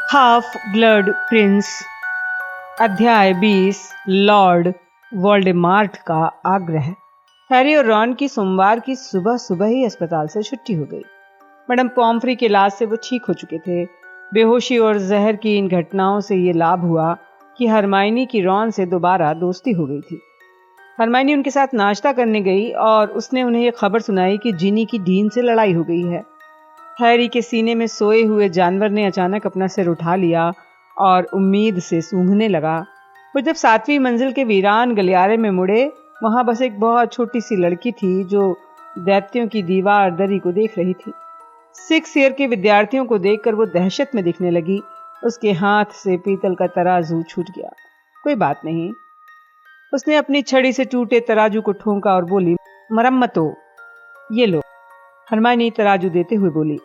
Half blood Prince. अध्याय 20। Lord वोल्डेमार्ट का आग्रह। हैरी और रॉन की सोमवार की सुबह सुबह ही अस्पताल से छुट्टी हो गई। मैडम पॉम्फ्री के इलाज से वो ठीक हो चुके थे। बेहोशी और जहर की इन घटनाओं से ये लाभ हुआ कि हरमाइनी की रॉन से दोबारा दोस्ती हो गई थी। हरमाइनी उनके साथ नाश्ता करने गई और उसने उन्हें ये खबर सुनाई कि जिनी की डीन से लड़ाई हो गई है। हैरी के सीने में सोए हुए जानवर ने अचानक अपना सिर उठा लिया और उम्मीद से सूंघने लगा। वो जब 7वीं मंजिल के वीरान गलियारे में मुड़े, वहां बस एक बहुत छोटी सी लड़की थी जो दैत्यों की दीवार दरी को देख रही थी। 6 ईयर के विद्यार्थियों को देखकर वो दहशत में दिखने लगी। उसके हाथ से पीतल का तराजू छूट गया। कोई बात नहीं, उसने अपनी छड़ी से टूटे तराजू को ठोंका और बोली, मरम्मतो, ये लो। हरमाइनी तराजू देते हुए बोली।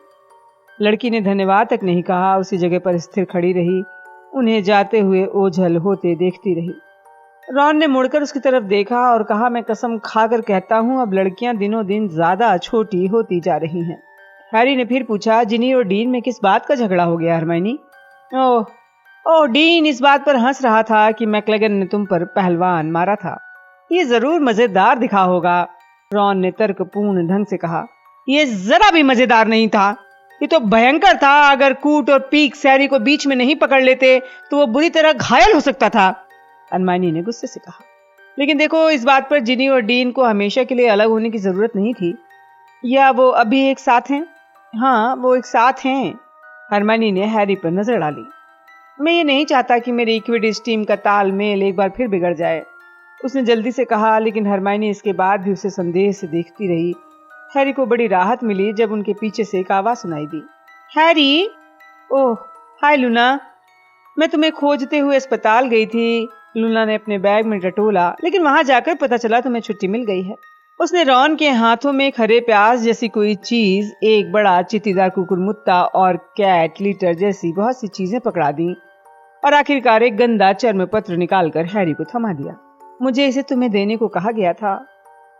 लड़की ने धन्यवाद तक नहीं कहा, उसी जगह पर स्थिर खड़ी रही, उन्हें जाते हुए ओझल होते देखती रही। रॉन ने मुड़कर उसकी तरफ देखा और कहा, मैं कसम खाकर कहता हूं, अब लड़कियां दिनों दिन ज्यादा छोटी होती जा रही हैं। हैरी ने फिर पूछा, जिनी और डीन में किस बात का झगड़ा हो गया हरमाइनी? ओह, डीन इस बात पर हंस रहा था कि मैकलेगन ने तुम पर पहलवान मारा था। ये जरूर मजेदार दिखा होगा, रॉन ने तर्कपूर्ण ढंग से कहा। ये जरा भी मजेदार नहीं था, ये तो भयंकर था। अगर कूट और पीक हैरी को बीच में नहीं पकड़ लेते तो वो बुरी तरह घायल हो सकता था, हरमाइनी ने गुस्से से कहा। लेकिन देखो, इस बात पर जिनी और डीन को हमेशा के लिए अलग होने की जरूरत नहीं थी। या वो अभी एक साथ हैं? हाँ, वो एक साथ हैं। हरमाइनी ने हैरी पर नजर डाली। मैं ये नहीं चाहता कि मेरी इक्विडिच टीम का तालमेल एक बार फिर बिगड़ जाए, उसने जल्दी से कहा। लेकिन हरमाइनी इसके बाद भी उसे संदेह से देखती रही। हैरी को बड़ी राहत मिली जब उनके पीछे से एक आवाज सुनाई दी। हैरी! ओह, हाय लूना, मैं तुम्हें खोजते हुए अस्पताल गई थी। लूना ने अपने बैग में टटोला, लेकिन वहां जाकर पता चला तुम्हें छुट्टी मिल गई है। उसने रॉन के हाथों में खरे प्याज जैसी कोई चीज, एक बड़ा चित्तीदार कुकुरमुत्ता और कैट लीटर जैसी बहुत सी चीजें पकड़ा दी और आखिरकार एक गंदा चर्म पत्र निकालकर हैरी को थमा दिया। मुझे इसे तुम्हें देने को कहा गया था।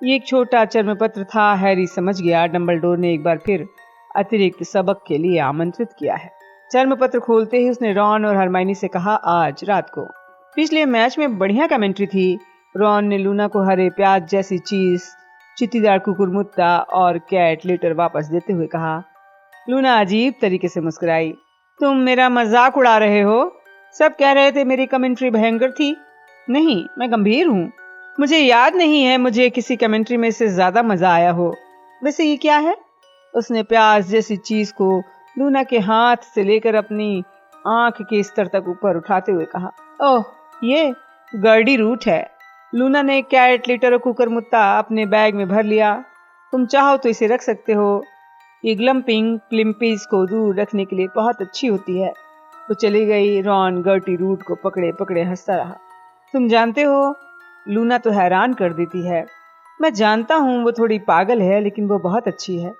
ये एक छोटा चर्म पत्र था, हैरी समझ गया। डंबलडोर ने एक बार फिर अतिरिक्त सबक के लिए आमंत्रित किया है। चर्म पत्र खोलते ही उसने रॉन और हरमाइनी से कहा, आज रात को पिछले मैच में बढ़िया कमेंट्री थी। रॉन ने लूना को हरे प्याज जैसी चीज, चित्तीदार कुकुरमुत्ता और कैट लिटर वापस देते हुए कहा। लूना अजीब तरीके से मुस्कुराई। तुम मेरा मजाक उड़ा रहे हो? सब कह रहे थे मेरी कमेंट्री भयंकर थी। नहीं, मैं गंभीर हूँ। मुझे याद नहीं है मुझे किसी कमेंट्री में से ज्यादा मजा आया हो। वैसे ये क्या है? उसने प्याज जैसी चीज को लूना के हाथ से लेकर अपनी आंख के स्तर तक ऊपर उठाते हुए कहा। ओह, ये गर्डी रूट है। लूना ने कैट लीटर और कुकुरमुत्ता अपने बैग में भर लिया। तुम चाहो तो इसे रख सकते हो। ये ग्लम्पिंग क्लिम्पीज को दूर रखने के लिए बहुत अच्छी होती है। वो चली गई। रॉन गर्टी रूट को पकड़े पकड़े हंसता रहा। तुम जानते हो, लूना तो हैरान कर देती है। मैं जानता हूँ वो थोड़ी पागल है, लेकिन वो बहुत अच्छी है।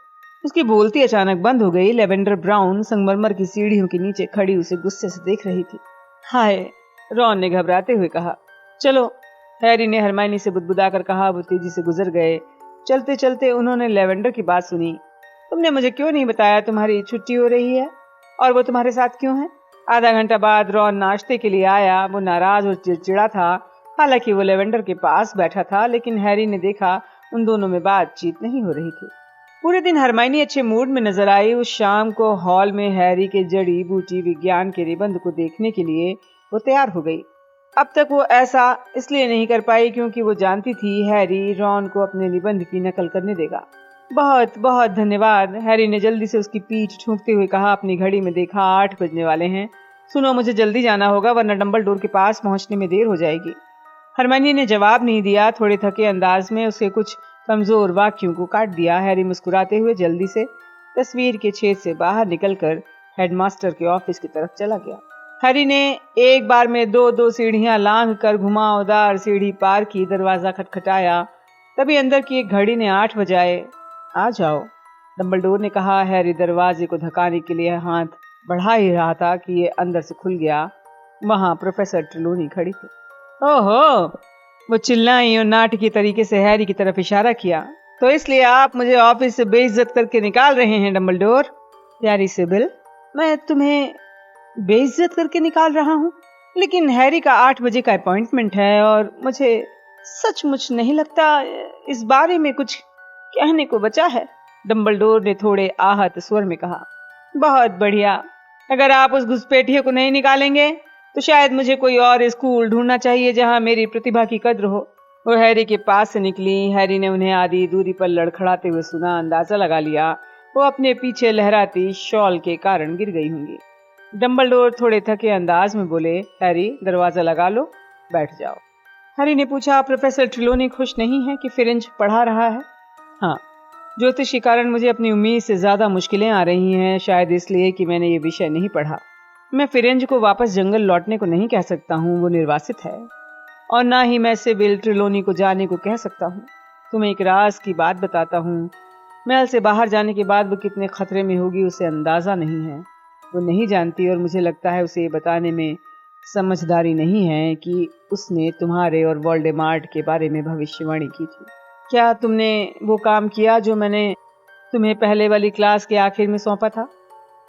उसकी बोलती अचानक बंद हो गई। लेवेंडर ब्राउन संगमरमर की सीढ़ियों के नीचे खड़ी उसे गुस्से से देख रही थी। हाय, रॉन ने घबराते हुए कहा। चलो, हैरी ने हरमाइनी से बुदबुदाकर कहा। वो तेजी से गुजर गए। चलते चलते उन्होंने लेवेंडर की बात सुनी। तुमने मुझे क्यों नहीं बताया तुम्हारी छुट्टी हो रही है और वो तुम्हारे साथ क्यों है? आधा घंटा बाद रॉन नाश्ते के लिए आया। वो नाराज और चिड़चिड़ा था। हालांकि वो लेवेंडर के पास बैठा था, लेकिन हैरी ने देखा उन दोनों में बातचीत नहीं हो रही थी। पूरे दिन हरमाइनी अच्छे मूड में नजर आई। उस शाम को हॉल में हैरी के जड़ी बूटी विज्ञान के निबंध को देखने के लिए वो तैयार हो गई। अब तक वो ऐसा इसलिए नहीं कर पाई क्योंकि वो जानती थी हैरी रॉन को अपने निबंध की नकल करने देगा। बहुत बहुत धन्यवाद, हैरी ने जल्दी से उसकी पीठ ठूंकते हुए कहा। अपनी घड़ी में देखा, 8 बजने वाले हैं। सुनो, मुझे जल्दी जाना होगा वरना डंबलडोर के पास पहुंचने में देर हो जाएगी। हरमाइनी ने जवाब नहीं दिया। थोड़े थके अंदाज में उसके कुछ कमजोर वाक्यों को काट दिया। हैरी मुस्कुराते हुए जल्दी से तस्वीर के छेद से बाहर निकलकर हेडमास्टर के ऑफिस की तरफ चला गया। हैरी ने एक बार में 2-2 सीढ़ियां लांघ कर घुमावदार सीढ़ी पार की। दरवाजा खटखटाया। तभी अंदर की एक घड़ी ने 8 बजाए। आ जाओ, डंबलडोर ने कहा। हैरी दरवाजे को धक्काने के लिए हाथ बढ़ा ही रहा था कि ये अंदर से खुल गया। वहां प्रोफेसर ट्रेलॉनी खड़ी थी। ओहो, वो चिल्लाई और नाटकीय तरीके से हैरी की तरफ इशारा किया। तो इसलिए आप मुझे ऑफिस से बेइज्जत करके निकाल रहे हैं डंबलडोर? प्यारी सिबिल, मैं तुम्हें बेइज्जत करके निकाल रहा हूँ, लेकिन हैरी का 8 बजे का अपॉइंटमेंट है और मुझे सचमुच नहीं लगता इस बारे में कुछ कहने को बचा है। डंबलडोर ने थोड़े आहत स्वर में कहा। बहुत बढ़िया, अगर आप उस घुसपैठिए को नहीं निकालेंगे तो शायद मुझे कोई और स्कूल ढूंढना चाहिए जहां मेरी प्रतिभा की कद्र हो। वो हैरी के पास से निकली। हैरी ने उन्हें आधी दूरी पर लड़खड़ाते हुए सुना। अंदाजा लगा लिया वो अपने पीछे लहराती शॉल के कारण गिर गई होंगी। डंबलडोर थोड़े थके अंदाज में बोले, हैरी दरवाजा लगा लो, बैठ जाओ। हैरी ने पूछा, प्रोफेसर ट्रेलॉनी खुश नहीं है कि फिरेंच पढ़ा रहा है? हाँ, ज्योतिष के कारण मुझे अपनी उम्मीद से ज्यादा मुश्किलें आ रही हैं, शायद इसलिए कि मैंने ये विषय नहीं पढ़ा। मैं फिरेंज को वापस जंगल लौटने को नहीं कह सकता हूँ, वो निर्वासित है, और ना ही मैं सिबिल ट्रेलॉनी को जाने को कह सकता हूँ। तुम्हें एक राज की बात बताता हूँ, महल से बाहर जाने के बाद वो कितने खतरे में होगी उसे अंदाजा नहीं है। वो नहीं जानती और मुझे लगता है उसे ये बताने में समझदारी नहीं है कि उसने तुम्हारे और वोल्डेमार्ट के बारे में भविष्यवाणी की थी। क्या तुमने वो काम किया जो मैंने तुम्हें पहले वाली क्लास के आखिर में सौंपा था?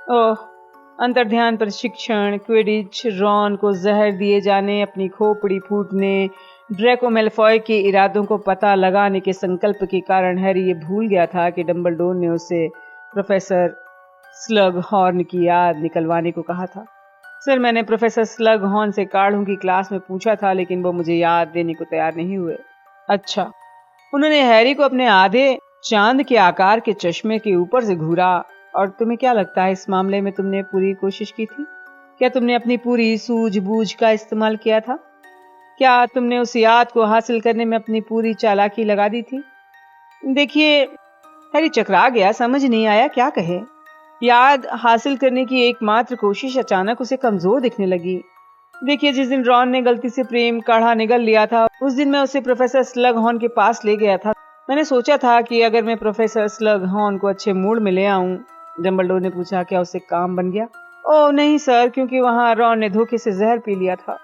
ओह, अंतर्ध्यान प्रशिक्षण, क्विडिच, रॉन को जहर दिए जाने, अपनी खोपड़ी फूटने, ड्रैको मैलफॉय के इरादों को पता लगाने के संकल्प के कारण हैरी ये भूल गया था कि डंबलडोर ने उसे प्रोफेसर स्लगहॉर्न की याद निकलवाने को कहा था। सर, मैंने प्रोफेसर स्लगहॉर्न से काढ़ों की क्लास में पूछा था, लेकिन वो मुझे याद देने को तैयार नहीं हुए। अच्छा, उन्होंने हैरी को अपने आधे चांद के आकार के चश्मे के ऊपर से घूरा। और तुम्हें क्या लगता है इस मामले में तुमने पूरी कोशिश की थी? क्या तुमने अपनी पूरी सूझबूझ का इस्तेमाल किया था? क्या तुमने उस याद को हासिल करने में अपनी पूरी चालाकी लगा दी थी? देखिए, हैरी चकरा गया, समझ नहीं आया क्या कहे। याद हासिल करने की एकमात्र कोशिश अचानक उसे कमजोर दिखने लगी। देखिए, जिस दिन रॉन ने गलती से प्रेम काढ़ा निगल लिया था, उस दिन मैं उसे प्रोफेसर स्लगहॉर्न के पास ले गया था। मैंने सोचा था कि अगर मैं प्रोफेसर स्लगहॉर्न को अच्छे मूड में ले आऊं। डंबलडोर ने पूछा, क्या उससे काम बन गया? ओह नहीं सर, क्योंकि वहां रॉन ने धोखे से जहर पी लिया था।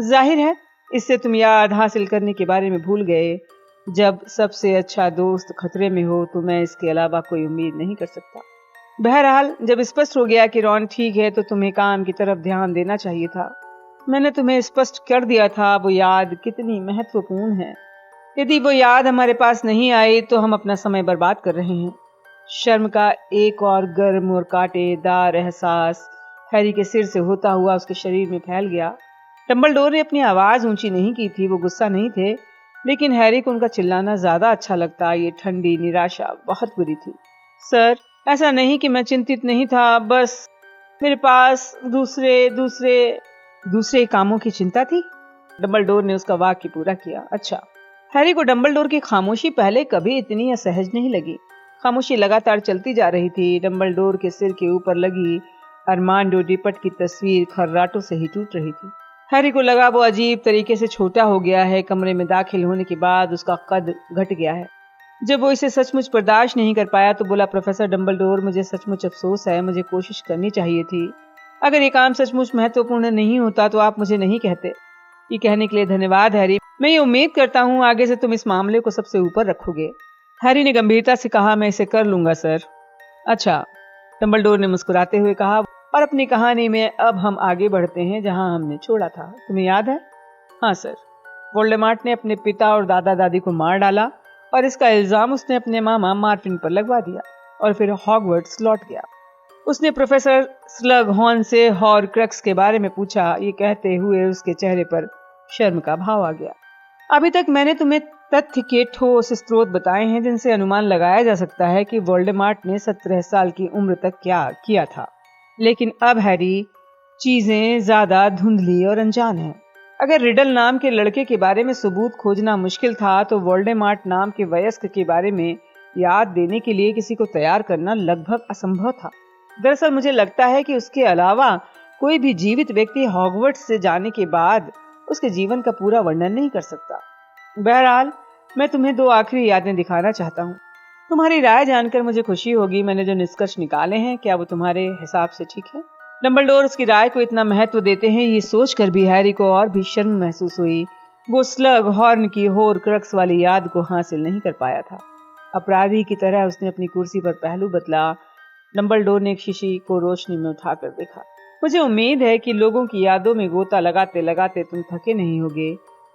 जाहिर है, इससे तुम याद हासिल करने के बारे में भूल गए। जब सबसे अच्छा दोस्त खतरे में हो तो मैं इसके अलावा कोई उम्मीद नहीं कर सकता। बहरहाल, जब स्पष्ट हो गया कि रॉन ठीक है तो तुम्हें काम की तरफ ध्यान देना चाहिए था। मैंने तुम्हें स्पष्ट कर दिया था वो याद कितनी महत्वपूर्ण है। यदि वो याद हमारे पास नहीं आई तो हम अपना समय बर्बाद कर रहे हैं। शर्म का एक और गर्म और कांटेदार एहसास हैरी के सिर से होता हुआ उसके शरीर में फैल गया। डंबलडोर ने अपनी आवाज ऊंची नहीं की थी, वो गुस्सा नहीं थे, लेकिन हैरी को उनका चिल्लाना ज्यादा अच्छा लगता। ये ठंडी निराशा बहुत बुरी थी। सर, ऐसा नहीं कि मैं चिंतित नहीं था, बस मेरे पास दूसरे कामों की चिंता थी। डंबलडोर ने उसका वाक्य पूरा किया। अच्छा। हैरी को डंबलडोर की खामोशी पहले कभी इतनी असहज नहीं लगी। खामोशी लगातार चलती जा रही थी। डंबलडोर के सिर के ऊपर लगी अरमांडो डिपट की तस्वीर खर्राटों से ही टूट रही थी। हैरी को लगा वो अजीब तरीके से छोटा हो गया है। कमरे में दाखिल होने के बाद उसका कद घट गया है। जब वो इसे सचमुच बर्दाश्त नहीं कर पाया तो बोला, प्रोफेसर डंबलडोर, मुझे सचमुच अफसोस है, मुझे कोशिश करनी चाहिए थी। अगर ये काम सचमुच महत्वपूर्ण नहीं होता तो आप मुझे नहीं कहते। ये कहने के लिए धन्यवाद हैरी। मैं ये उम्मीद करता हूँ आगे से तुम इस मामले को सबसे ऊपर रखोगे। हैरी ने गंभीरता से कहा, मैं इसे कर लूंगा सर। अच्छा, डंबलडोर ने मुस्कुराते हुए कहा, और अपनी कहानी में अब हम आगे बढ़ते हैं जहां हमने छोड़ा था। तुम्हें याद है? हाँ सर। वोल्डेमार्ट ने अपने पिता और दादा दादी को मार डाला और इसका इल्जाम उसने अपने मामा मार्टिन पर लगवा दिया और फिर हॉगवर्ट्स लौट गया। उसने प्रोफेसर स्लगहॉर्न से हॉर्क्रक्स के बारे में पूछा। ये कहते हुए उसके चेहरे पर शर्म का भाव आ गया। अभी तक मैंने तुम्हें तथ्य के ठोस स्रोत बताए हैं जिनसे अनुमान लगाया जा सकता है कि वोल्डेमार्ट ने 17 साल की उम्र तक क्या किया था। लेकिन अब हैरी, चीजें ज्यादा धुंधली और अनजान हैं। अगर रिडल नाम के लड़के के बारे में सबूत खोजना मुश्किल था तो वोल्डेमार्ट नाम के वयस्क के बारे में याद देने के लिए किसी को तैयार करना लगभग असंभव था। दरअसल मुझे लगता है कि उसके अलावा कोई भी जीवित व्यक्ति हॉगवर्ट्स से जाने के बाद उसके जीवन का पूरा वर्णन नहीं कर सकता। बहरहाल, मैं तुम्हें 2 आखिरी यादें दिखाना चाहता हूँ। तुम्हारी राय जानकर मुझे खुशी होगी। मैंने जो निष्कर्ष निकाले हैं, क्या वो तुम्हारे हिसाब से ठीक है? डंबलडोर उसकी राय को इतना महत्व देते हैं, ये सोचकर भी हैरी को और भी शर्म महसूस हुई। वो स्लगहॉर्न की हॉर्क्रक्स वाली याद को हासिल नहीं कर पाया था। अपराधी की तरह उसने अपनी कुर्सी पर पहलू बदला। डंबलडोर ने एक शीशी को रोशनी में उठाकर देखा। मुझे उम्मीद है कि लोगों की यादों में गोता लगाते लगाते तुम थके नहीं होगे।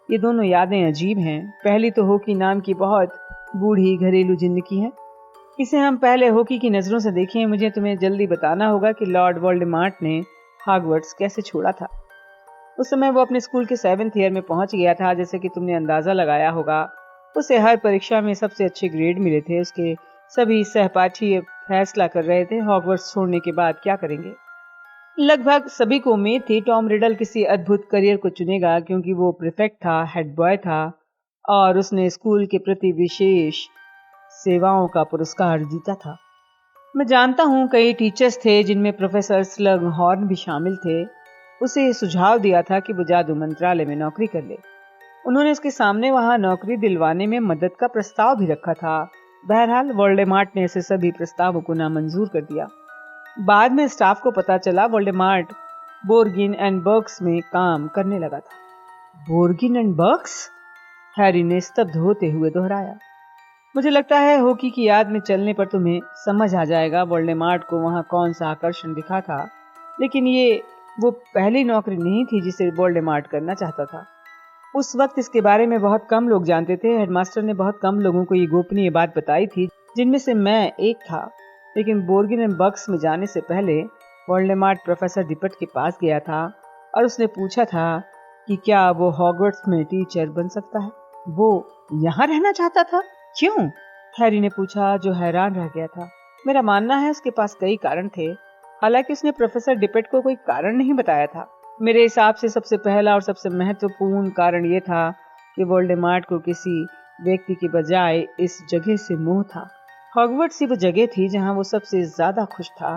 ये दोनों यादें अजीब हैं। पहली तो हॉकी नाम की बहुत बूढ़ी घरेलू जिंदगी है। इसे हम पहले हॉकी की नज़रों से देखें। मुझे तुम्हें जल्दी बताना होगा कि लॉर्ड वोल्डेमार्ट ने हॉगवर्ट्स कैसे छोड़ा था। उस समय वो अपने स्कूल के 7th ईयर में पहुंच गया था। जैसे कि तुमने अंदाजा लगाया होगा, उसे हर परीक्षा में सबसे अच्छे ग्रेड मिले थे। उसके सभी सहपाठी फैसला कर रहे थे हॉगवर्ट्स छोड़ने के बाद क्या करेंगे। लगभग सभी को उम्मीद थी टॉम रिडल किसी अद्भुत करियर को चुनेगा, क्योंकि वो प्रीफेक्ट था, हेड बॉय था और उसने स्कूल के प्रति विशेष सेवाओं का पुरस्कार जीता था। मैं जानता हूँ कई टीचर्स थे, जिनमें प्रोफेसर स्लग हॉर्न भी शामिल थे। उसे ये सुझाव दिया था कि वो जादू मंत्रालय में नौकरी कर ले। उन्होंने उसके सामने वहां नौकरी दिलवाने में मदद का प्रस्ताव भी रखा था। बहरहाल वोल्डेमार्ट ने ऐसे सभी प्रस्तावों को नामंजूर कर दिया। बाद में स्टाफ को पता चला वोल्डेमार्ट बोर्गिन एंड बर्क्स में काम करने लगा था। बोर्गिन एंड बर्क्स? हैरी ने स्तब्ध होते हुए दोहराया। मुझे लगता है हॉकी की याद में चलने पर तुम्हें समझ आ जाएगा वोल्डेमार्ट को वहां कौन सा आकर्षण दिखा था। लेकिन ये वो पहली नौकरी नहीं थी जिसे वोल्डेमार्ट करना चाहता था। उस वक्त इसके बारे में बहुत कम लोग जानते थे। हेडमास्टर ने बहुत कम लोगों को ये गोपनीय बात बताई थी, जिनमें से मैं एक था। लेकिन बोर्गिन एंड बक्स में जाने से पहले वोल्डेमार्ट प्रोफेसर डिपट के पास गया था और उसने पूछा था कि क्या वो हॉगवर्ट्स में टीचर बन सकता है। वो यहाँ रहना चाहता था? क्यों? हैरी ने पूछा, जो हैरान रह गया था। मेरा मानना है उसके पास कई कारण थे। हालांकि उसने प्रोफेसर डिपेट को कोई कारण नहीं बताया था। मेरे हिसाब से सबसे पहला और सबसे महत्वपूर्ण कारण यह था कि वोल्डेमार्ट को किसी व्यक्ति के बजाय इस जगह से मोह था। हॉगवर्ट्स ही वो जगह थी जहां वो सबसे ज्यादा खुश था।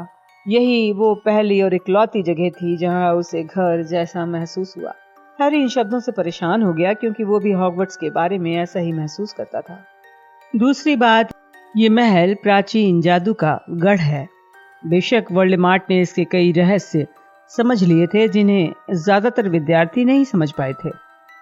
यही वो पहली और इकलौती जगह थी जहां उसे घर जैसा महसूस हुआ। हैरी इन शब्दों से परेशान हो गया, क्योंकि वो भी हॉगवर्ट्स के बारे में ऐसा ही महसूस करता था। दूसरी बात, ये महल प्राचीन जादू का गढ़ है। बेशक वोल्डेमार्ट ने इसके कई रहस्य समझ लिए थे, जिन्हें ज्यादातर विद्यार्थी नहीं समझ पाए थे।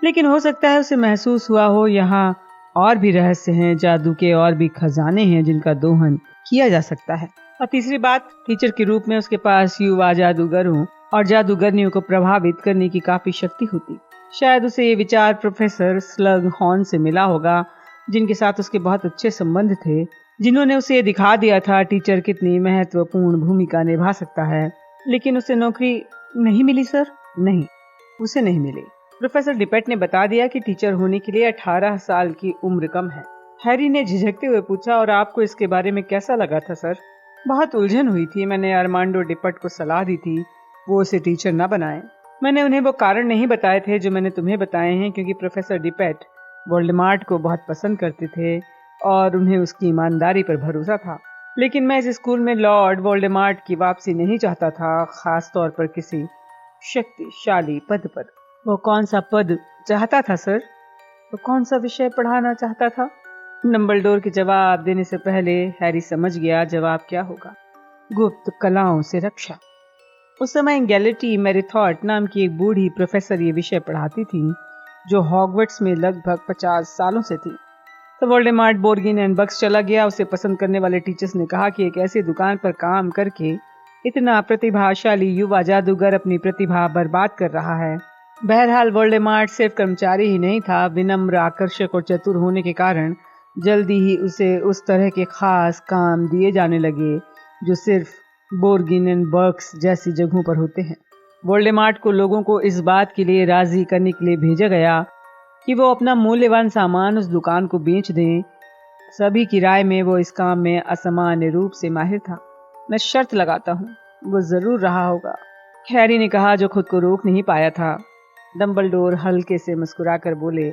लेकिन हो सकता है उसे महसूस हुआ हो यहाँ और भी रहस्य हैं, जादू के और भी खजाने हैं जिनका दोहन किया जा सकता है। और तीसरी बात, टीचर के रूप में उसके पास युवा जादूगरों और जादूगरनियों को प्रभावित करने की काफी शक्ति होती। शायद उसे ये विचार प्रोफेसर स्लग हॉर्न से मिला होगा, जिनके साथ उसके बहुत अच्छे संबंध थे, जिन्होंने उसे दिखा दिया था टीचर कितनी महत्वपूर्ण भूमिका निभा सकता है। लेकिन उसे नौकरी नहीं मिली सर। नहीं, उसे नहीं मिली। प्रोफेसर डिपेट ने बता दिया कि टीचर होने के लिए 18 साल की उम्र कम है। हैरी ने झिझकते हुए पूछा, और आपको इसके बारे में कैसा लगा था सर? बहुत उलझन हुई थी। मैंने अरमांडो डिपेट को सलाह दी थी वो उसे टीचर न बनाए। मैंने उन्हें वो कारण नहीं बताए थे जो मैंने तुम्हें बताए हैं, क्योंकि प्रोफेसर डिपेट वोल्डेमार्ट को बहुत पसंद करते थे और उन्हें उसकी ईमानदारी पर भरोसा था। लेकिन मैं इस स्कूल में लॉर्ड वोल्डेमार्ट की वापसी नहीं चाहता था, खास तौर पर किसी शक्तिशाली पद पर। वो कौन सा पद चाहता था सर? वो कौन सा विषय पढ़ाना चाहता था? डंबलडोर के जवाब देने से पहले हैरी समझ गया जवाब क्या होगा। गुप्त कलाओं से रक्षा। उस समय गैलेटी मेरीथॉट नाम की एक बूढ़ी प्रोफेसर ये विषय पढ़ाती थी, जो हॉगवर्ट्स में लगभग 50 सालों से थी। तो वोल्डेमार्ट बोर्गिन एंड बक्स चला गया। उसे पसंद करने वाले टीचर्स ने कहा कि एक ऐसी दुकान पर काम करके इतना प्रतिभाशाली युवा जादूगर अपनी प्रतिभा बर्बाद कर रहा है। बहरहाल वोल्डेमार्ट सिर्फ कर्मचारी ही नहीं था, विनम्र, आकर्षक और चतुर होने के कारण जल्दी ही उसे उस तरह के खास काम दिए जाने लगे जो सिर्फ बोर्गिन एंड बर्क्स जैसी जगहों पर होते हैं। वोल्डेमार्ट को लोगों को इस बात के लिए राजी करने के लिए भेजा गया कि वो अपना मूल्यवान सामान उस दुकान को बेच दें। सभी की राय में वो इस काम में असामान्य रूप से माहिर था। मैं शर्त लगाता हूँ वो जरूर रहा होगा, हैरी ने कहा, जो खुद को रोक नहीं पाया था। डंबलडोर हल्के से मुस्कुराकर बोले,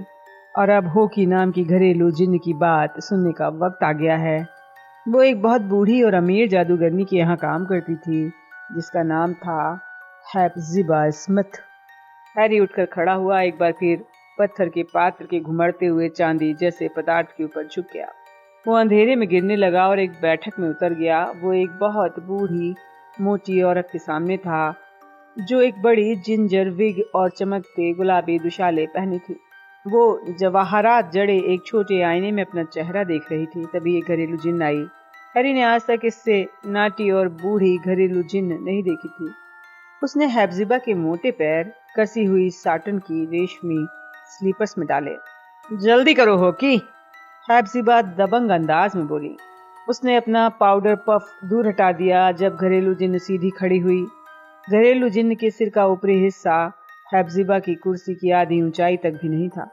और अब हॉकी नाम की घरेलू जिन्न की बात सुनने का वक्त आ गया है। वो एक बहुत बूढ़ी और अमीर जादूगरनी के यहाँ काम करती थी, जिसका नाम था हेप्जिबा स्मिथ। हैरी उठकर खड़ा हुआ, एक बार फिर पत्थर के पात्र के घुमड़ते हुए चांदी जैसे पदार्थ के ऊपर झुक गया। वो अंधेरे में गिरने लगा और एक बैठक में उतर गया। वो एक बहुत बूढ़ी मोटी औरत के सामने था, जो एक बड़ी जिंजर विग और चमकते गुलाबी दुशाले पहनी थी। वो जवाहरात जड़े एक छोटे आईने में अपना चेहरा देख रही थी। तभी एक घरेलू जिन्न आई। हैरी ने आज तक इससे नाटी और बूढ़ी घरेलू जिन्न नहीं देखी थी। उसने हेप्जिबा के मोटे पैर कसी हुई साटन की रेशमी स्लीपर्स में डाले। जल्दी करो होकी, हेप्जिबा दबंग अंदाज में बोली। उसने अपना पाउडर पफ दूर हटा दिया जब घरेलू जिन्न सीधी खड़ी हुई। घरेलू जिन्न के सिर का ऊपरी हिस्सा हेप्जिबा की कुर्सी की आधी ऊंचाई तक भी नहीं था।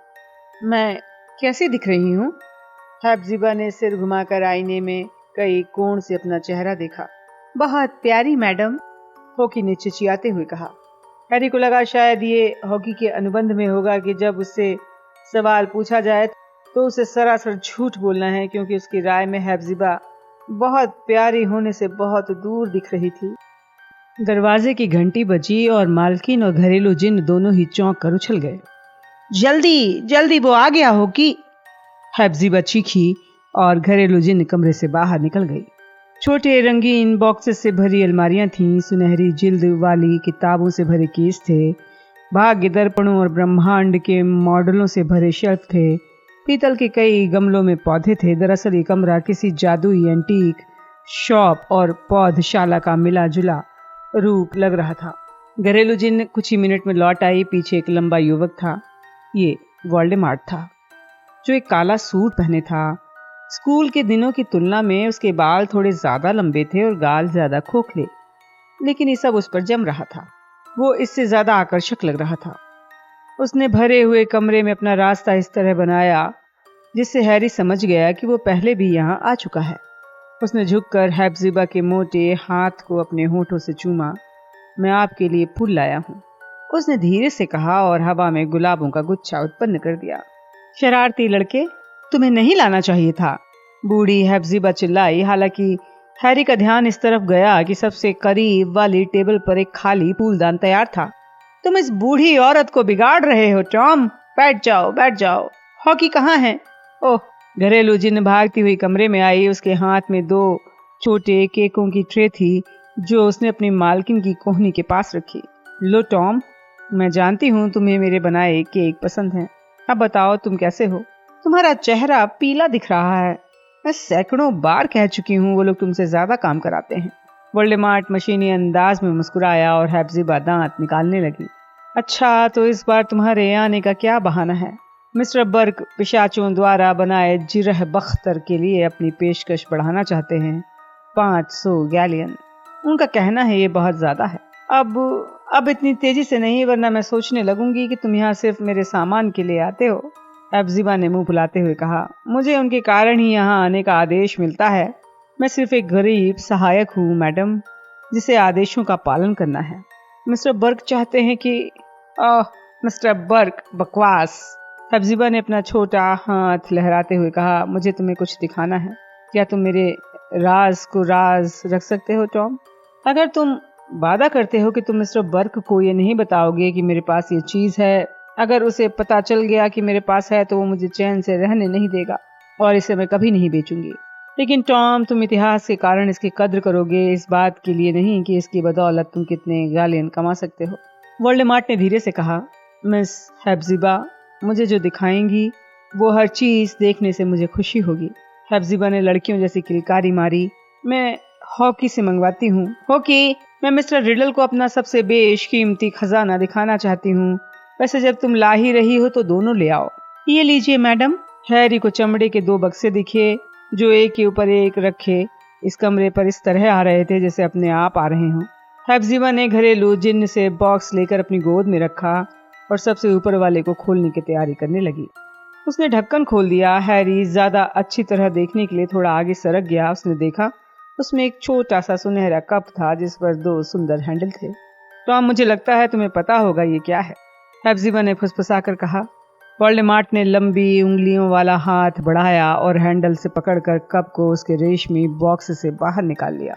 मैं कैसी दिख रही हूँ? हेप्जिबा ने सिर घुमाकर आईने में कई कोण से अपना चेहरा देखा। बहुत प्यारी मैडम, होकी ने चिचियाते हुए कहा। हैरी को लगा शायद ये हॉकी के अनुबंध में होगा कि जब उससे सवाल पूछा जाए तो उसे सरासर झूठ बोलना है, क्योंकि उसकी राय में हेप्जिबा बहुत प्यारी होने से बहुत दूर दिख रही थी। दरवाजे की घंटी बजी और मालकिन और घरेलू जिन्न दोनों ही चौंक कर उछल गए। जल्दी जल्दी, वो आ गया होकी, हेप्जिबा चीखी और घरेलू जिन्न कमरे से बाहर निकल गई। छोटे रंगीन बॉक्सेस से भरी अलमारियां थीं, सुनहरी जिल्द वाली किताबों से भरे केस थे, भाग्य दर्पणों और ब्रह्मांड के मॉडलों से भरे शेल्फ थे, पीतल के कई गमलों में पौधे थे। दरअसल ये कमरा किसी जादुई एंटीक शॉप और पौधशाला का मिला जुला रूप लग रहा था। घरेलू जिन्न कुछ ही मिनट में लौट आई। पीछे एक लंबा युवक था। ये वोल्डेमार्ट था, जो एक काला सूट पहने था। स्कूल के दिनों की तुलना में उसके बाल थोड़े ज्यादा लंबे थे और गाल ज्यादा खोखले, लेकिन ये सब उस पर जम रहा था। वो इससे ज्यादा आकर्षक लग रहा था। उसने भरे हुए कमरे में अपना रास्ता इस तरह बनाया जिससे हैरी समझ गया कि वो पहले भी यहाँ आ चुका है। उसने झुककर हेप्जिबा के मोटे हाथ को अपने होठों से चूमा। मैं आपके लिए फूल लाया हूँ, उसने धीरे से कहा और हवा में गुलाबों का गुच्छा उत्पन्न कर दिया। शरारती लड़के, तुम्हें नहीं लाना चाहिए था, बूढ़ी हेप्जिबा चिल्लाई। हालांकि हैरी का ध्यान इस तरफ गया कि सबसे करीब वाली टेबल पर एक खाली फूलदान तैयार था। तुम इस बूढ़ी औरत को बिगाड़ रहे हो टॉम, बैठ जाओ बैठ जाओ। हॉकी कहाँ है? ओह, घरेलू जिन्न भागती हुई कमरे में आई। उसके हाथ में 2 छोटे केकों की ट्रे थी जो उसने अपनी मालकिन की कोहनी के पास रखी। लो टॉम, मैं जानती हूँ तुम्हें मेरे बनाए केक पसंद हैं। अब बताओ तुम कैसे हो? तुम्हारा चेहरा पीला दिख रहा है। मैं सैकड़ों बार कह चुकी हूँ वो लोग तुमसे ज्यादा काम कराते हैं। वोल्डेमार्ट मशीनी अंदाज में मुस्कुराया और हेप्जिबा दांत निकालने लगी। अच्छा, तो इस बार तुम्हारे आने का क्या बहाना है? मिस्टर बर्क पिशाचों द्वारा बनाए जिरह बख्तर के लिए अपनी पेशकश बढ़ाना चाहते हैं, 500 गैलियन। उनका कहना है ये बहुत ज्यादा है। अब इतनी तेजी से नहीं, वरना मैं सोचने लगूंगी कि तुम यहाँ सिर्फ मेरे सामान के लिए आते हो। हेप्जिबा ने मुंह फुलाते हुए कहा। मुझे उनके कारण ही यहाँ आने का आदेश मिलता है। मैं सिर्फ एक गरीब सहायक हूँ मैडम, जिसे आदेशों का पालन करना है। मिस्टर बर्क चाहते हैं कि मिस्टर बर्क, बकवास। हेप्जिबा ने अपना छोटा हाथ लहराते हुए कहा। मुझे तुम्हें कुछ दिखाना है। क्या तुम मेरे राज को राज रख सकते हो टॉम? अगर तुम वादा करते हो कि तुम मिस्टर बर्क को ये नहीं बताओगे कि मेरे पास ये चीज है। अगर उसे पता चल गया कि मेरे पास है तो वो मुझे चैन से रहने नहीं देगा और इसे मैं कभी नहीं बेचूंगी। लेकिन टॉम, तुम इतिहास के कारण इसकी कद्र करोगे, इस बात के लिए नहीं कि इसकी बदौलत तुम कितने गैलियन कमा सकते हो। वोल्डेमार्ट ने धीरे से कहा। मिस हेप्जिबा, मुझे जो दिखाएंगी वो हर चीज देखने से मुझे खुशी होगी। हेप्जिबा ने लड़कियों जैसी किलकारी मारी। मैं हॉकी से मंगवाती हूँ। हॉकी, मैं मिस्टर रिडल को अपना सबसे बेशकीमती खजाना दिखाना चाहती हूँ। वैसे जब तुम ला ही रही हो तो दोनों ले आओ। ये लीजिए मैडम। हैरी को चमड़े के 2 बक्से दिखे जो एक के ऊपर एक रखे इस कमरे पर इस तरह आ रहे थे जैसे अपने आप आ रहे हों। हेप्जिबा ने घरेलू जिन्न से बॉक्स लेकर अपनी गोद में रखा और सबसे ऊपर वाले को खोलने की तैयारी करने लगी। उसने ढक्कन खोल दिया। हैरी ज्यादा अच्छी तरह देखने के लिए थोड़ा आगे सरक गया। उसने देखा उसमें एक छोटा सा सुनहरा कप था जिस पर 2 सुंदर हैंडल थे। टॉम, मुझे लगता है तुम्हें पता होगा ये क्या है, हेप्जिबा ने फुसफुसाकर कहा। वोल्डेमार्ट ने लंबी उंगलियों वाला हाथ बढ़ाया और हैंडल से पकड़कर कप को उसके रेशमी बॉक्स से बाहर निकाल लिया।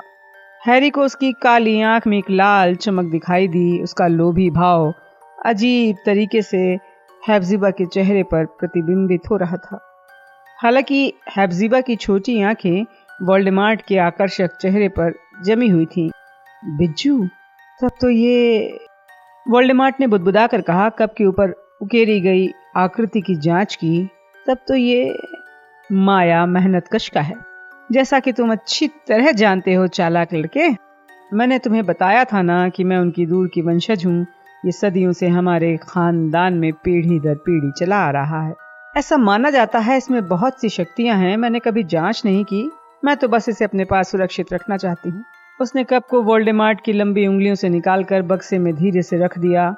हैरी को उसकी काली आंख में एक लाल चमक दिखाई दी। उसका लोभी भाव अजीब तरीके से हेप्जिबा के चेहरे पर प्रतिबिंबित हो रहा था। हालांकि हेप्जिबा की छोटी आंखें वोल्डेमार्ट के आकर्षक चेहरे पर जमी हुई थीं। बिज्जू, तब तो ये, वोल्डेमार्ट ने बुदबुदाकर कहा। कप के ऊपर उकेरी गई आकृति की जांच की। तब तो ये माया मेहनत कश का है, जैसा कि तुम अच्छी तरह जानते हो चालाक लड़के। मैंने तुम्हें बताया था ना कि मैं उनकी दूर की वंशज हूँ। ये सदियों से हमारे खानदान में पीढ़ी दर पीढ़ी चला आ रहा है। ऐसा माना जाता है इसमें बहुत सी शक्तियां हैं। मैंने कभी जांच नहीं की, मैं तो बस इसे अपने पास सुरक्षित रखना चाहती हूँ। उसने कप को वोल्डेमार्ट की लंबी उंगलियों से निकालकर बक्से में धीरे से रख दिया।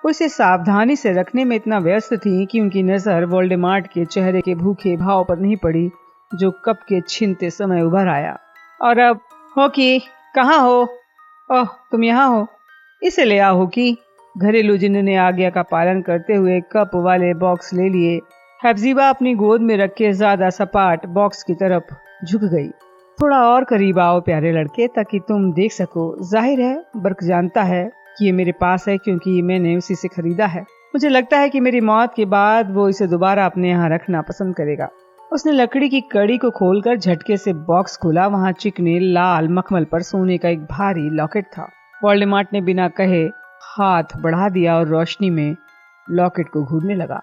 वो इसे सावधानी से रखने में इतना व्यस्त थी कि उनकी नजर वोल्डेमार्ट के चेहरे के भूखे भाव पर नहीं पड़ी, जो कप के छीनते समय उभर आया। और अब होकी, कहाँ हो? ओह, तुम यहाँ हो। इसे ले आओ होकी। घरेलू जिन्न ने आज्ञा का पालन करते हुए कप वाले बॉक्स ले लिए। हेप्जिबा अपनी गोद में रखे ज्यादा सपाट बॉक्स की तरफ झुक गई। थोड़ा और करीब आओ प्यारे लड़के, ताकि तुम देख सको। जाहिर है बर्क जानता है कि ये मेरे पास है, क्योंकि मैंने उसी से खरीदा है। मुझे लगता है कि मेरी मौत के बाद वो इसे दोबारा अपने यहाँ रखना पसंद करेगा। उसने लकड़ी की कड़ी को खोलकर झटके से बॉक्स खोला। वहाँ चिकने लाल मखमल पर सोने का एक भारी लॉकेट था। वोल्डेमार्ट ने बिना कहे हाथ बढ़ा दिया और रोशनी में लॉकेट को घूरने लगा।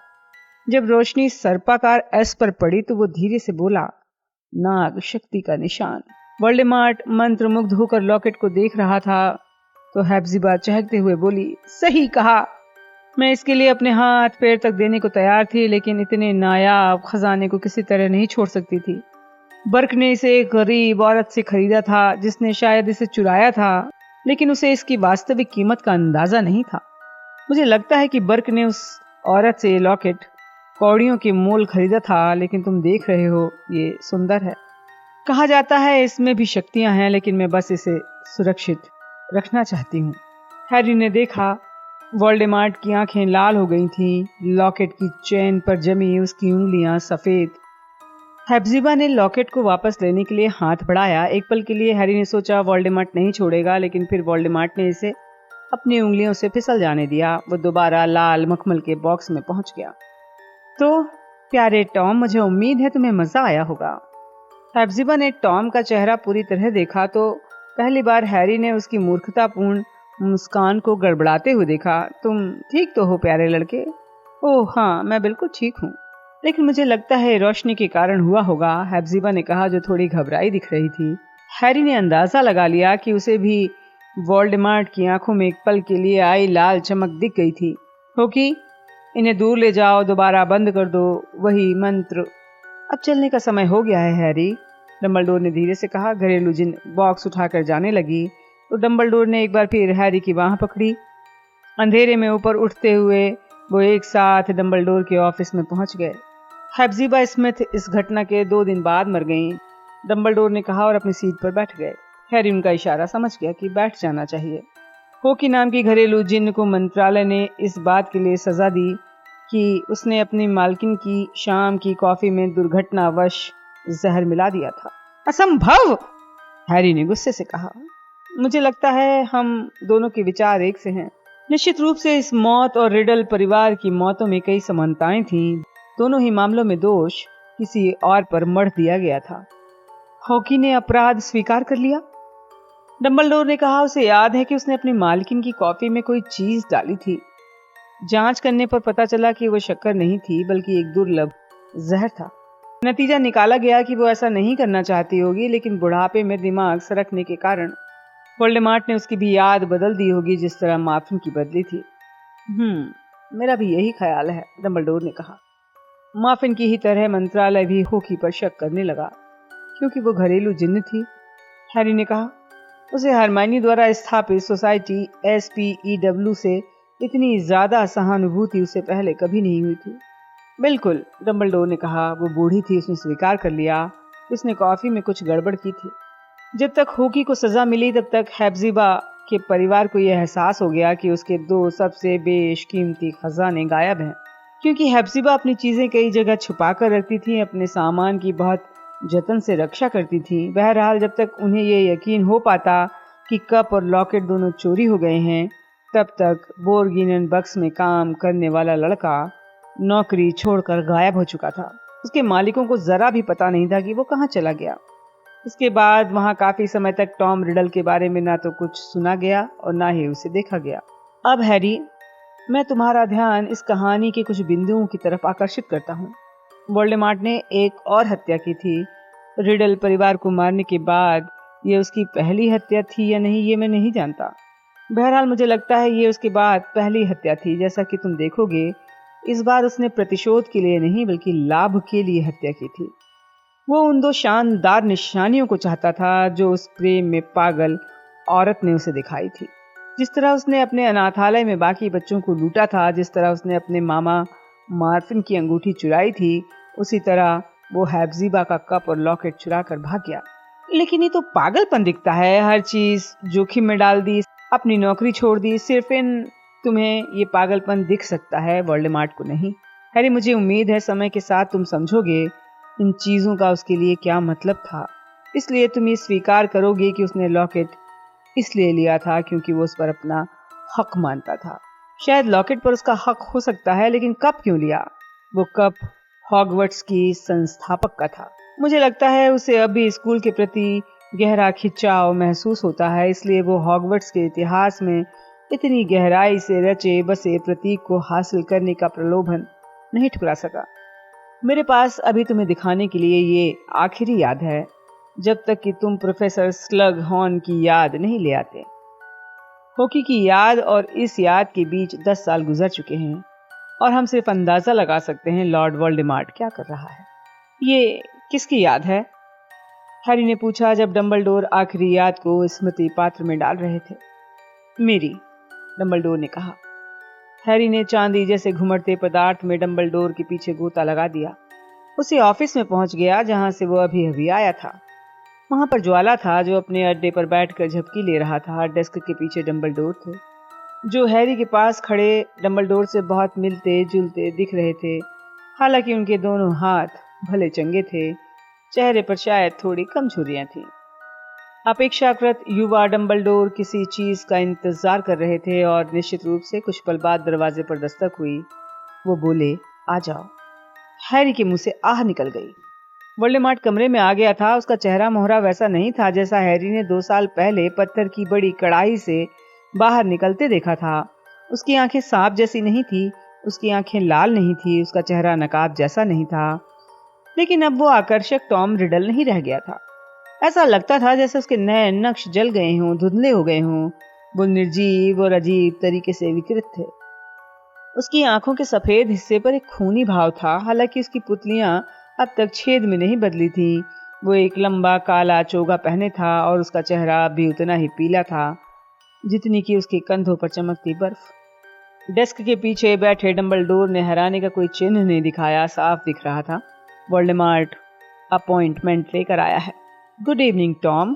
जब रोशनी सर्पाकार एस पर पड़ी तो वो धीरे से बोला, नाग शक्ति का निशान। वोल्डेमार्ट मंत्रमुग्ध होकर लॉकेट को देख रहा था तो हेप्जिबा चहकते हुए बोली, सही कहा। मैं इसके लिए अपने हाथ पैर तक देने को तैयार थी, लेकिन इतने नायाब खजाने को किसी तरह नहीं छोड़ सकती थी। बर्क ने इसे एक गरीब औरत से खरीदा था, जिसने शायद इसे चुराया था, लेकिन उसे इसकी वास्तविक कीमत का अंदाजा नहीं था। मुझे लगता है कि बर्क ने उस औरत से लॉकेट कौड़ियों के मोल खरीदा था, लेकिन तुम देख रहे हो ये सुंदर है। कहा जाता है इसमें भी शक्तियां हैं, लेकिन मैं बस इसे सुरक्षित रखना चाहती हूँ। हैरी ने देखा वोल्डेमार्ट की आंखें लाल हो गई थीं। लॉकेट की चेन पर जमी उसकी उंगलियां सफेद। हेप्जिबा ने लॉकेट को वापस लेने के लिए हाथ बढ़ाया। एक पल के लिए हैरी ने सोचा वोल्डेमार्ट नहीं छोड़ेगा, लेकिन फिर वोल्डेमार्ट ने इसे अपनी उंगलियों से फिसल जाने दिया। वो दोबारा लाल मखमल के बॉक्स में पहुंच गया। तो प्यारे टॉम, मुझे उम्मीद है तुम्हें मजा आया होगा। हेप्जिबा ने टॉम का चेहरा पूरी तरह देखा तो पहली बार हैरी ने उसकी मूर्खतापूर्ण मुस्कान को गड़बड़ाते हुए देखा। तुम ठीक तो हो प्यारे लड़के? ओह हाँ, मैं बिल्कुल ठीक हूँ, लेकिन मुझे लगता है रोशनी के कारण हुआ होगा, हेप्जिबा ने कहा, जो थोड़ी घबराई दिख रही थी। हैरी ने अंदाजा लगा लिया कि उसे भी वोल्डेमार्ट की आंखों में एक पल के लिए आई लाल चमक दिख गई थी। होकी, इन्हें दूर ले जाओ, दोबारा बंद कर दो वही मंत्र। अब चलने का समय हो गया है हैरी, डंबलडोर ने धीरे से कहा। घरेलू जिन बॉक्स उठाकर जाने लगी तो डंबलडोर ने एक बार फिर हैरी की बांह पकड़ी। अंधेरे में ऊपर उठते हुए वो एक साथ डंबलडोर के ऑफिस में पहुंच गए। हेप्जिबा स्मिथ इस घटना के 2 दिन बाद मर गईं, डंबलडोर ने कहा और अपनी सीट पर बैठ गए। हैरी उनका इशारा समझ गया कि बैठ जाना चाहिए। होकी नाम की घरेलू जिन्न को मंत्रालय ने इस बात के लिए सजा दी कि उसने अपनी मालकिन की शाम की कॉफी में दुर्घटनावश जहर मिला दिया था। असंभव! हैरी ने गुस्से से कहा। मुझे लगता है हम दोनों के विचार एक से हैं। निश्चित रूप से इस मौत और रिडल परिवार की मौतों में कई समानताएं थीं। दोनों ही मामलों में दोष किसी और पर मढ़ दिया गया था। हॉकी ने अपराध स्वीकार कर लिया, डंबलडोर ने कहा। उसे याद है कि उसने अपनी मालकिन की कॉफी में कोई चीज डाली थी। जांच करने पर पता चला कि वो शक्कर नहीं थी, बल्कि एक दुर्लभ जहर था। नतीजा निकाला गया कि वो ऐसा नहीं करना चाहती होगी, लेकिन बुढ़ापे में दिमाग सरकने के कारण वोल्डेमार्ट ने उसकी भी याद बदल दी होगी, जिस तरह माफिन की बदली थी। मेरा भी यही ख्याल है, डंबलडोर ने कहा। माफिन की ही तरह मंत्रालय भी होकी पर शक करने लगा, क्योंकि वो घरेलू जिन्न थी। हैरी ने कहा, उसे हरमाइनी द्वारा स्थापित सोसाइटी SPEW से इतनी ज्यादा सहानुभूति उससे पहले कभी नहीं हुई थी। बिल्कुल, डंबलडोर ने कहा। वो बूढ़ी थी, उसने स्वीकार कर लिया, उसने कॉफी में कुछ गड़बड़ की थी। जब तक होकी को सजा मिली तब तक हेप्जिबा के परिवार को यह एहसास हो गया कि उसके 2 सबसे बेशकीमती खजाने गायब हैं। क्योंकि हेप्जिबा अपनी चीजें कई जगह छुपा कर रखती थी, अपने सामान की बहुत जतन से रक्षा करती थी। बहरहाल जब तक उन्हें यह यकीन हो पाता कि कप और लॉकेट दोनों चोरी हो गए हैं, तब तक बोर्गिनन बक्स में काम करने वाला लड़का नौकरी छोड़कर गायब हो चुका था। उसके मालिकों को जरा भी पता नहीं था कि वो कहाँ चला गया। इसके बाद वहां काफी समय तक टॉम रिडल के बारे में ना तो कुछ सुना गया और ना ही उसे देखा गया। अब हैरी, मैं तुम्हारा ध्यान इस कहानी के कुछ बिंदुओं की तरफ आकर्षित करता हूँ। वोल्डेमार्ट ने एक और हत्या की थी। रिडल परिवार को मारने के बाद ये उसकी पहली हत्या थी या नहीं ये मैं नहीं जानता। बहरहाल मुझे लगता है ये उसके बाद पहली हत्या थी। जैसा कि तुम देखोगे, इस बार उसने प्रतिशोध के लिए नहीं बल्कि लाभ के लिए हत्या की थी। वो उन 2 शानदार निशानियों को चाहता था जो उस प्रेम में पागल औरत ने उसे दिखाई थी। जिस तरह उसने अपने अनाथालय में बाकी बच्चों को लूटा था, जिस तरह उसने अपने मामा मार्फिन की अंगूठी चुराई थी, उसी तरह वो हैब्जीबा का कप और लॉकेट चुरा कर भाग गया। लेकिन ये तो पागलपन दिखता है। हर चीज जोखिम में डाल दी, अपनी नौकरी छोड़ दी, सिर्फ इन तुम्हें ये पागलपन दिख सकता है, वोल्डेमार्ट को नहीं। हैरी, मुझे उम्मीद है समय के साथ तुम समझोगे इन चीजों का उसके लिए क्या मतलब था। इसलिए तुम ये स्वीकार करोगे कि उसने लॉकेट इसलिए लिया था क्योंकि वो उस पर अपना हक मानता था। शायद लॉकेट पर उसका हक हो सकता है, लेकिन कप क्यों लिया? वो कप हॉगवर्ट्स की संस्थापक का था। मुझे लगता है उसे अभी स्कूल के प्रति गहरा खिंचाव महसूस होता है, इसलिए वो हॉगवर्ट्स के इतिहास में इतनी गहराई से रचे बसे प्रतीक को हासिल करने का प्रलोभन नहीं ठुकरा सका। मेरे पास अभी तुम्हें दिखाने के लिए ये आखिरी याद है, जब तक कि तुम प्रोफेसर स्लग हॉर्न की याद नहीं ले आते। हॉकी की याद और इस याद के बीच 10 साल गुजर चुके हैं और हम सिर्फ अंदाजा लगा सकते हैं लॉर्ड वोल्डेमार्ट क्या कर रहा है। ये किसकी याद है? हैरी ने पूछा जब डंबलडोर आखिरी याद को स्मृति पात्र में डाल रहे थे। मेरी, डंबलडोर ने कहा। हैरी ने चांदी जैसे घुमड़ते पदार्थ में डंबलडोर के पीछे गोता लगा दिया। उसी ऑफिस में पहुंच गया जहां से वो अभी अभी आया था। वहां पर ज्वाला था जो अपने अड्डे पर बैठकर झपकी ले रहा था। डेस्क के पीछे डंबलडोर थे, जो हैरी के पास खड़े डंबलडोर से बहुत मिलते जुलते दिख रहे थे। हालांकि उनके दोनों हाथ भले चंगे थे, चेहरे पर शायद थोड़ी कम झुर्रियां थीं। अपेक्षाकृत युवा डंबलडोर किसी चीज का इंतजार कर रहे थे और निश्चित रूप से कुछ पल बाद दरवाजे पर दस्तक हुई। वो बोले, आ जाओ। हैरी के मुंह से आह निकल गई। वोल्डेमार्ट कमरे में आ गया था। उसका चेहरा मोहरा वैसा नहीं था जैसा हैरी ने 2 साल पहले पत्थर की बड़ी कड़ाही से बाहर निकलते देखा था। उसकी आंखें सांप जैसी नहीं थी, उसकी आंखें लाल नहीं थी, उसका चेहरा नकाब जैसा नहीं था। लेकिन अब वो आकर्षक टॉम रिडल नहीं रह गया था। ऐसा लगता था जैसे उसके नए नक्श जल गए हों, धुंधले हो गए हों। वो निर्जीव और अजीब तरीके से विकृत थे। उसकी आंखों के सफेद हिस्से पर एक खूनी भाव था। हालांकि उसकी पुतलियां अब तक छेद में नहीं बदली थी। वो एक लंबा काला चोगा पहने था और उसका चेहरा भी उतना ही पीला था जितनी कि उसके कंधों पर चमकती बर्फ। डेस्क के पीछे बैठे डंबलडोर ने हैरानी का कोई चिन्ह नहीं दिखाया। साफ दिख रहा था, वोल्डेमार्ट अपॉइंटमेंट लेकर आया है। गुड इवनिंग टॉम,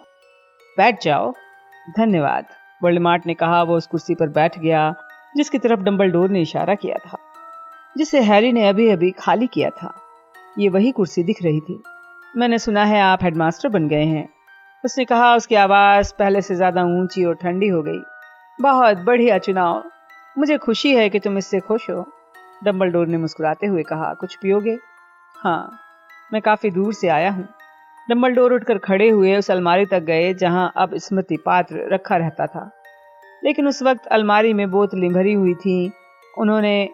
बैठ जाओ। धन्यवाद, वोल्डेमार्ट ने कहा। वो उस कुर्सी पर बैठ गया जिसकी तरफ डंबलडोर ने इशारा किया था, जिसे हैरी ने अभी अभी खाली किया था। ये वही कुर्सी दिख रही थी। मैंने सुना है आप हेडमास्टर बन गए हैं, उसने कहा। उसकी आवाज पहले से ज्यादा ऊंची और ठंडी हो गई। बहुत बढ़िया चुनाव, मुझे खुशी है कि तुम इससे खुश हो, डंबलडोर ने मुस्कुराते हुए कहा। कुछ पियोगे? हाँ, मैं काफी दूर से आया हूँ। डंबलडोर उठकर खड़े हुए उस अलमारी तक गए जहां अब स्मृति पात्र रखा रहता था, लेकिन उस वक्त अलमारी में बोतलें भरी हुई थीं। उन्होंने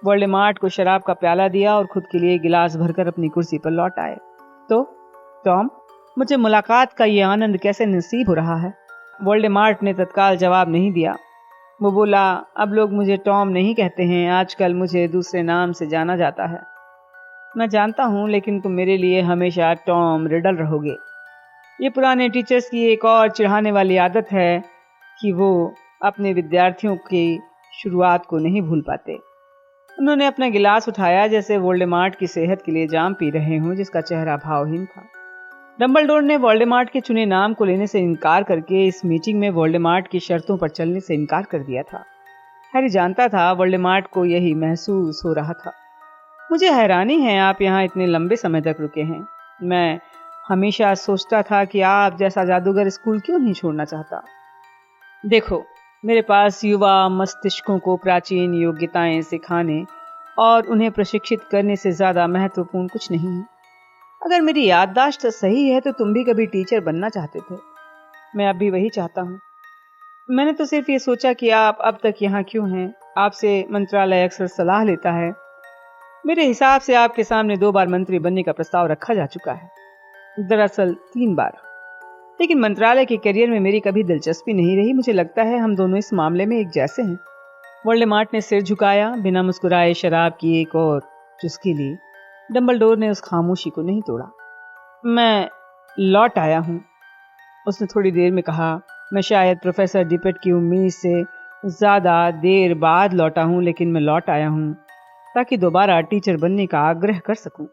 वोल्डेमार्ट को शराब का प्याला दिया और खुद के लिए गिलास भरकर अपनी कुर्सी पर लौट आए। तो टॉम, मुझे मुलाकात का ये आनंद कैसे नसीब हो रहा है? वोल्डेमार्ट ने तत्काल जवाब नहीं दिया। वो बोला, अब लोग मुझे टॉम नहीं कहते हैं, आजकल मुझे दूसरे नाम से जाना जाता है। मैं जानता हूँ, लेकिन तुम मेरे लिए हमेशा टॉम रिडल रहोगे। ये पुराने टीचर्स की एक और चिढ़ाने वाली आदत है कि वो अपने विद्यार्थियों की शुरुआत को नहीं भूल पाते। उन्होंने अपना गिलास उठाया जैसे वोल्डेमार्ट की सेहत के लिए जाम पी रहे हों, जिसका चेहरा भावहीन था। डंबलडोर ने वोल्डेमार्ट के चुने नाम को लेने से इनकार करके इस मीटिंग में वोल्डेमार्ट की शर्तों पर चलने से इनकार कर दिया था। हैरी जानता था वोल्डेमार्ट को यही महसूस हो रहा था। मुझे हैरानी है आप यहाँ इतने लंबे समय तक रुके हैं। मैं हमेशा सोचता था कि आप जैसा जादूगर स्कूल क्यों नहीं छोड़ना चाहता। देखो, मेरे पास युवा मस्तिष्कों को प्राचीन योग्यताएं सिखाने और उन्हें प्रशिक्षित करने से ज्यादा महत्वपूर्ण कुछ नहीं है। अगर मेरी याददाश्त सही है तो तुम भी कभी टीचर बनना चाहते थे। मैं अब भी वही चाहता हूँ। मैंने तो सिर्फ ये सोचा कि आप अब तक यहाँ क्यों हैं। आपसे मंत्रालय अक्सर सलाह लेता है। मेरे हिसाब से आपके सामने 2 बार मंत्री बनने का प्रस्ताव रखा जा चुका है। दरअसल 3 बार। लेकिन मंत्रालय के करियर में मेरी कभी दिलचस्पी नहीं रही। मुझे लगता है हम दोनों इस मामले में एक जैसे हैं। वोल्डेमॉर्ट ने सिर झुकाया, बिना मुस्कुराए शराब की एक और चुस्की ली। डंबलडोर ने उस खामोशी को नहीं तोड़ा। मैं लौट आया हूँ, उसने थोड़ी देर में कहा। मैं शायद प्रोफेसर डिपेट की उम्मीद से ज़्यादा देर बाद लौटा हूँ, लेकिन मैं लौट आया हूँ ताकि दोबारा टीचर बनने का आग्रह कर सकूं,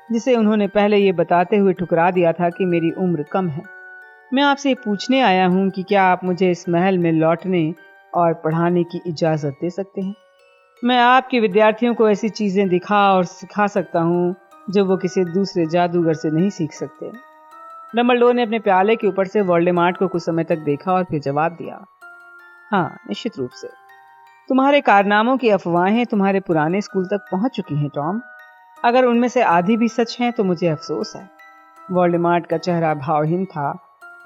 जिसे उन्होंने पहले ये बताते हुए ठुकरा दिया था कि मेरी उम्र कम है। मैं आपसे पूछने आया हूँ कि क्या आप मुझे इस महल में लौटने और पढ़ाने की इजाज़त दे सकते हैं। मैं आपके विद्यार्थियों को ऐसी चीज़ें दिखा और सिखा सकता हूँ जो वो किसी दूसरे जादूगर से नहीं सीख सकते। डंबलडोर ने अपने प्याले के ऊपर से वोल्डेमॉर्ट को कुछ समय तक देखा और फिर जवाब दिया, हाँ, निश्चित रूप से। तुम्हारे कारनामों की अफवाहें तुम्हारे पुराने स्कूल तक पहुंच चुकी हैं टॉम। अगर उनमें से आधी भी सच हैं तो मुझे अफसोस है। वोल्डेमॉर्ट का चेहरा भावहीन था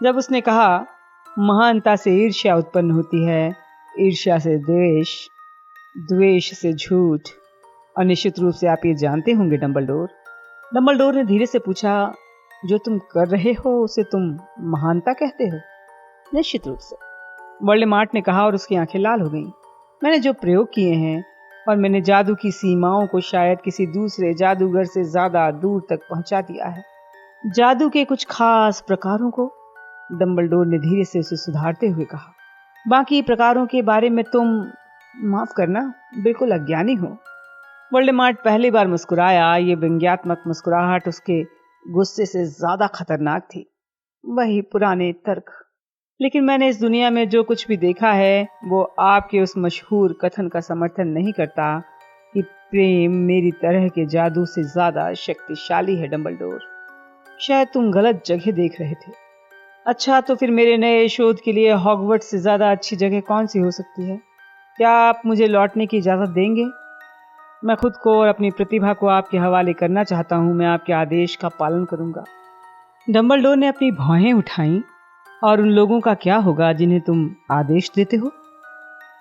जब उसने कहा, महानता से ईर्ष्या उत्पन्न होती है, ईर्ष्या से द्वेष, द्वेष से झूठ, और निश्चित रूप से आप ये जानते होंगे डंबलडोर। डंबलडोर ने धीरे से पूछा, जो तुम कर रहे हो उसे तुम महानता कहते हो? निश्चित रूप से, वोल्डेमॉर्ट ने कहा और उसकी आंखें लाल हो गईं। मैंने जो प्रयोग किए हैं और मैंने जादू की सीमाओं को शायद किसी दूसरे जादूगर से ज्यादा दूर तक पहुंचा दिया है। जादू के कुछ खास प्रकारों को, डंबलडोर ने धीरे से उसे सुधारते हुए कहा। बाकी प्रकारों के बारे में तुम, माफ करना, बिल्कुल अज्ञानी हो। वोल्डेमॉर्ट पहली बार मुस्कुराया। ये व्यंग्यात्मक मुस्कुराहट उसके गुस्से से ज्यादा खतरनाक थी। वही पुराने तर्क। लेकिन मैंने इस दुनिया में जो कुछ भी देखा है वो आपके उस मशहूर कथन का समर्थन नहीं करता कि प्रेम मेरी तरह के जादू से ज्यादा शक्तिशाली है। डंबलडोर, शायद तुम गलत जगह देख रहे थे। अच्छा, तो फिर मेरे नए शोध के लिए हॉगवर्ट्स से ज्यादा अच्छी जगह कौन सी हो सकती है? क्या आप मुझे लौटने की इजाजत देंगे? मैं खुद को और अपनी प्रतिभा को आपके हवाले करना चाहता हूँ। मैं आपके आदेश का पालन करूंगा। डंबलडोर ने अपनी भौहें उठाईं। और उन लोगों का क्या होगा जिन्हें तुम आदेश देते हो?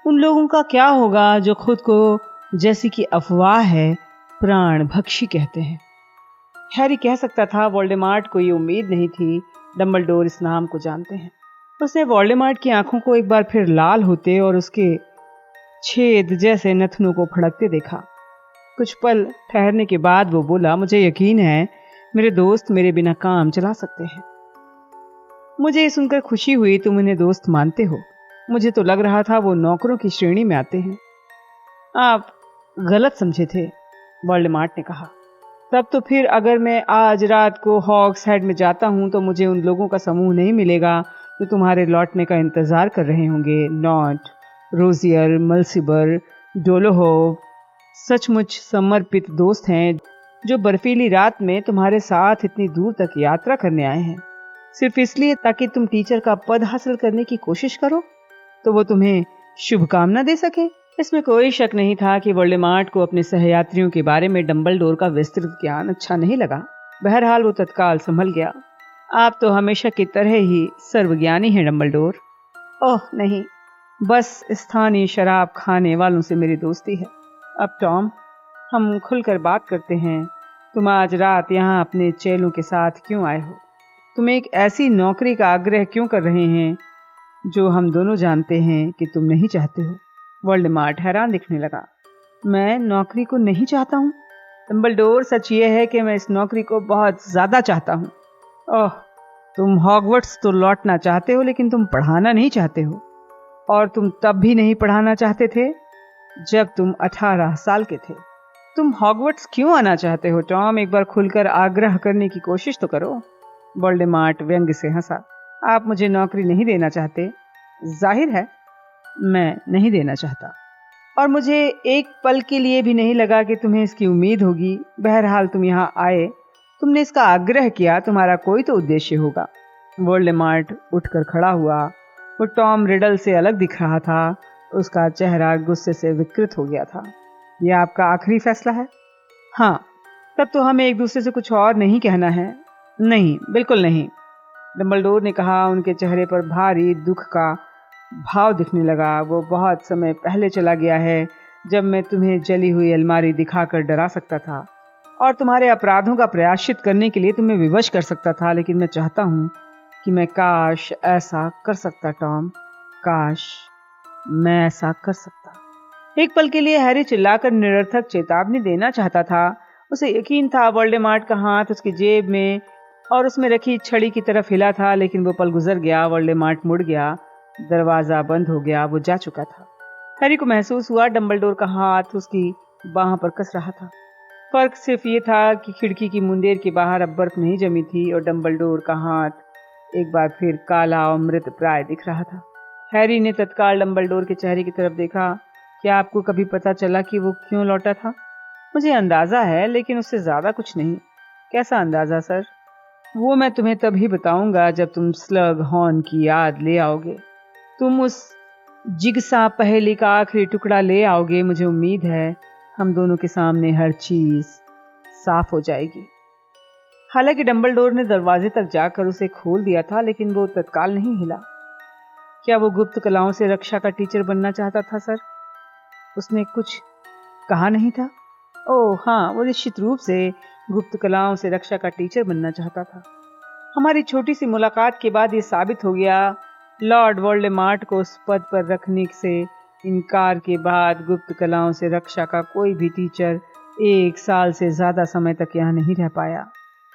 उन लोगों का क्या होगा जो खुद को, जैसी कि अफवाह है, प्राण भक्षी कहते हैं? हैरी कह सकता था। वोल्डेमॉर्ट को ये उम्मीद नहीं थी डंबलडोर इस नाम को जानते हैं। उसने वोल्डेमॉर्ट की आंखों को एक बार फिर लाल होते और उसके छेद जैसे नथनों को फड़कते देखा। कुछ पल ठहरने के बाद वो बोला, मुझे यकीन है मेरे दोस्त मेरे बिना काम चला सकते हैं। मुझे ये सुनकर खुशी हुई तुम उन्हें दोस्त मानते हो। मुझे तो लग रहा था वो नौकरों की श्रेणी में आते हैं। आप गलत समझे थे, वोल्डेमॉर्ट ने कहा। तब तो फिर अगर मैं आज रात को हॉग्स हेड में जाता हूं तो मुझे उन लोगों का समूह नहीं मिलेगा जो तुम्हारे लौटने का इंतजार कर रहे होंगे। नॉट, रोजियर, मल्सिबर, डोलोहोव सचमुच समर्पित दोस्त हैं जो बर्फीली रात में तुम्हारे साथ इतनी दूर तक यात्रा करने आए हैं, सिर्फ इसलिए ताकि तुम टीचर का पद हासिल करने की कोशिश करो तो वो तुम्हें शुभकामना दे सके। इसमें कोई शक नहीं था कि वोल्डेमॉर्ट को अपने सहयात्रियों के बारे में डंबलडोर का विस्तृत ज्ञान अच्छा नहीं लगा। बहरहाल वो तत्काल संभल गया। आप तो हमेशा की तरह ही सर्वज्ञानी हैं डंबलडोर। ओह नहीं, बस स्थानीय शराब खाने वालों से मेरी दोस्ती है। अब टॉम, हम खुलकर बात करते हैं। तुम आज रात यहाँ अपने चेलों के साथ क्यों आए हो? तुम एक ऐसी नौकरी का आग्रह क्यों कर रहे हैं जो हम दोनों जानते हैं कि तुम नहीं चाहते हो? वोल्डेमॉर्ट हैरान दिखने लगा। मैं नौकरी को नहीं चाहता हूँ? डंबलडोर, सच ये है कि मैं इस नौकरी को बहुत ज्यादा चाहता हूँ। ओह, तुम हॉगवर्ट्स तो लौटना चाहते हो लेकिन तुम पढ़ाना नहीं चाहते हो। और तुम तब भी नहीं पढ़ाना चाहते थे जब तुम 18 साल के थे। तुम हॉगवर्ट्स क्यों आना चाहते हो टॉम? एक बार खुलकर आग्रह करने की कोशिश तो करो। वोल्डेमॉर्ट व्यंग्य से हंसा। आप मुझे नौकरी नहीं देना चाहते? जाहिर है मैं नहीं देना चाहता, और मुझे एक पल के लिए भी नहीं लगा कि तुम्हें इसकी उम्मीद होगी। बहरहाल तुम यहाँ आए, तुमने इसका आग्रह किया, तुम्हारा कोई तो उद्देश्य होगा। वोल्डेमॉर्ट उठकर खड़ा हुआ। वो टॉम रिडल से अलग दिख रहा था। उसका चेहरा गुस्से से विकृत हो गया था। यह आपका आखिरी फैसला है? हाँ। तब तो हमें एक दूसरे से कुछ और नहीं कहना है। नहीं, बिल्कुल नहीं, डंबलडोर ने कहा। उनके चेहरे पर भारी दुख का भाव दिखने लगा। वो बहुत समय पहले चला गया है जब मैं तुम्हें जली हुई अलमारी दिखाकर डरा सकता था और तुम्हारे अपराधों का प्रायश्चित करने के लिए तुम्हें विवश कर सकता था। लेकिन मैं चाहता हूँ कि मैं काश ऐसा कर सकता टॉम, काश मैं ऐसा कर सकता। एक पल के लिए हैरी चिल्लाकर निरर्थक चेतावनी देना चाहता था। उसे यकीन था वोल्डेमॉर्ट का हाथ उसकी जेब में और उसमें रखी छड़ी की तरफ हिला था, लेकिन वो पल गुजर गया। वोल्डेमॉर्ट मुड़ गया, दरवाजा बंद हो गया, वो जा चुका था। हैरी को महसूस हुआ डंबलडोर का हाथ उसकी बाह पर कस रहा था। फर्क सिर्फ ये था कि खिड़की की मुंदेर के बाहर अब बर्फ नहीं जमी थी और डंबलडोर का हाथ एक बार फिर काला और मृत प्राय दिख रहा था। हैरी ने तत्काल डंबलडोर के चेहरे की तरफ देखा। क्या आपको कभी पता चला कि वो क्यों लौटा था? मुझे अंदाजा है, लेकिन उससे ज्यादा कुछ नहीं। कैसा अंदाजा सर? वो मैं तुम्हें तभी बताऊंगा जब तुम स्लग हॉर्न की याद ले आओगे। तुम उस जिगसा पहेली का आखिरी टुकड़ा ले आओगे। मुझे उम्मीद है हम दोनों के सामने हर चीज साफ हो जाएगी। हालांकि डंबलडोर ने दरवाजे तक जाकर उसे खोल दिया था, लेकिन वो तत्काल नहीं हिला। क्या वो गुप्त कलाओं से रक्षा का टीचर बनना चाहता था सर? उसने कुछ कहा नहीं था। ओह हाँ, वो निश्चित रूप से गुप्त कलाओं से रक्षा का टीचर बनना चाहता था। हमारी छोटी सी मुलाकात के बाद ये साबित हो गया। लॉर्ड वोल्डेमॉर्ट को उस पद पर रखने से इनकार के बाद गुप्त कलाओं से रक्षा का कोई भी टीचर 1 साल से ज्यादा समय तक यहाँ नहीं रह पाया।